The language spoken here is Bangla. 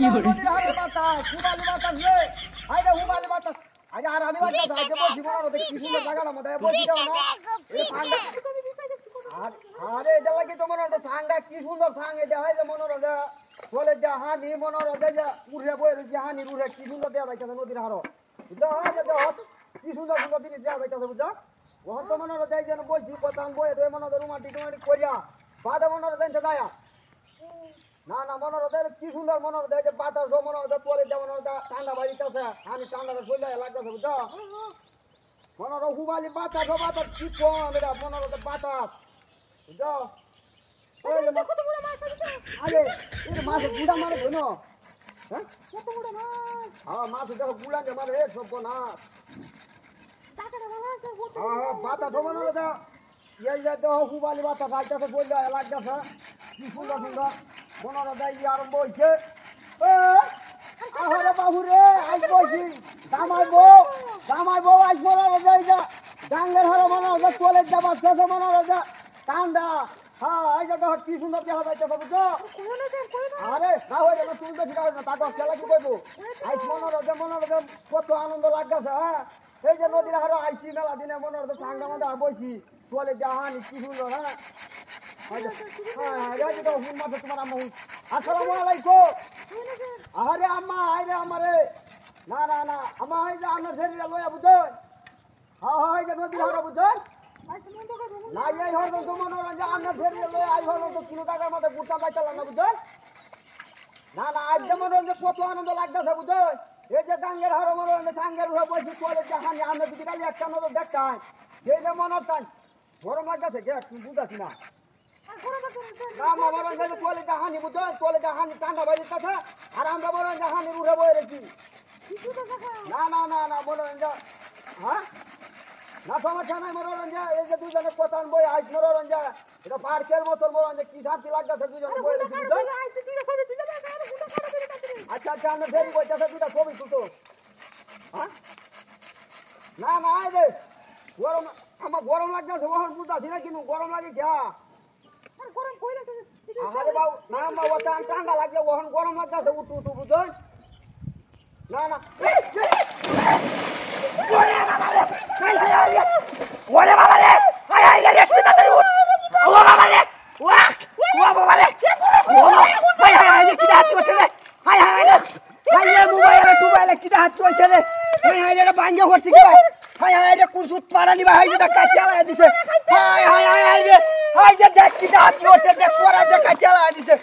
নদীর হাড়ের বাতাস হুবালি বাতাস রে আইরে হুবালি বাতাস আরে আর আমি বাতাস আগে বলছি মনে হচ্ছে কি সুন্দর জায়গাটা মধ্যে বলছি দাও না এই ঠান্ডা আর আরে এটা লাগি তো মনে হচ্ছে ঠান্ডা কি সুন্দর সাং এটা হইলে মনে হচ্ছে বলে যা হানি মনে হচ্ছে যে উড়ে বই রইছে হানি উড়ে কি সুন্দর দেয়া যাইছে নদীর হাড় বুঝছো কি সুন্দর সুন্দর জিনিস দেয়া যাইছে বুঝছো ওহন তো মনে হচ্ছে যেন বলছি পতাং বই তো মনে হচ্ছে রোমান্টিক রোমান্টিক করিয়া বাদে মনে হচ্ছে যায় না না মনে হচ্ছে কি সুন্দর মনে হচ্ছে যে বাতাস মনে হচ্ছে পরে যেমন ঠান্ডা বাড়িতেছে আমি ঠান্ডাটা চলে লাগতেছে বুঝছো মনে হচ্ছে হুবালি বাতাস বাতাস কি কম এটা মনে হচ্ছে বাতাস বুঝছো আরে এটা মাছ গুড়া মারে ধনো হ্যাঁ কত গুড়া মাছ হ্যাঁ মাছ দেখো গুড়া কে মারে সব না হ্যাঁ বাতাস মনে হচ্ছে এই যে দেখো হুবালি বাতাস আইতেছে বললে লাগতেছে কি সুন্দর সুন্দর মনে হচ্ছে আরম্ভ হয়েছে আরে বাবু রে আজ বলছি জামাই বউ আজ মনে হচ্ছে এই যে ডাঙ্গের হারে মনে হচ্ছে তোলে যাবার শেষে মনে হচ্ছে ঠান্ডা হ্যাঁ এই যে দেখো কি সুন্দর দেখা যাইতেছে বুঝছো আরে না হয়ে যাবে তুমি বেশি কাজ না তাকে খেলা কি করবো আজ মনে হচ্ছে কত আনন্দ লাগতেছে হ্যাঁ এই যে নদীর হারে আইসি মেলা দিনে মনে হচ্ছে ঠান্ডা মাথা বইছি তোলে জাহানি কি সুন্দর হ্যাঁ তোমার আম্মা আসসালামু আলাইকুম আরে আম্মা আইরে আমারে না না না আম্মা এই যে আমার শরীরে লয়া বুঝো হ্যাঁ এই যে নদীর হারে বুঝো না এই হর তো মনোরঞ্জন আমার শরীরে লয়া আই হর তো কিলো টাকার মধ্যে গুটা পাইতালাম না বুঝো না না আজ যে মনোরঞ্জন কত আনন্দ লাগতেছে বুঝো এই যে গাঙ্গের হারে মনোরঞ্জন গাঙ্গের উঠে বসে তোলে জাহানি আমরা যদি খালি একটা নজর দেখতাম সেই যে মনে হতাম গরম লাগতেছে কে তুমি বুঝাছি না না মনোরঞ্জন তোলে জাহানি বুঝো তোলে জাহানি ঠান্ডা বাড়ির কাছে আর আমরা মনোরঞ্জন জাহানির উঠে বয়ে রেখি না না না না মনোরঞ্জন হ্যাঁ না সমস্যা নাই মনোরঞ্জন এই যে দুজনে পতান বই আইস মনোরঞ্জন এটা পার্কের মতন মনোরঞ্জন কি শান্তি লাগতেছে দুজনে বই রেখি আচ্ছা আচ্ছা আমরা ফেরি বইতেছে দুটা ছবি তুলতো হ্যাঁ না না আয় রে গরম আমার গরম লাগতেছে ওখানে বুঝতেছি না কিন্তু গরম লাগে যা আরে বাবু না বাবু ঠান্ডা লাগছে ওখানে গরম লাগতেছে উঠু উঠু বুঝো না না ওরে বাবা রে আয় আয় রে রেশমি তাড়াতাড়ি উঠ ও বাবা রে ওয়া ও বাবা রে ও আয় আয় আয় কি হাত করছে রে আয় আয় রে আয় রে মোবাইলে কি হাত করছে রে আয় আয় রে ভাঙ্গে হচ্ছে কি আয় আয় রে কুরসুত পারানি ভাই যেটা কাটিয়া লাগা দিছে আয় আয় আয় রে আয় যে দেখ কি হাত করছে দেখ পরা যে কাটিয়া লাগা দিছে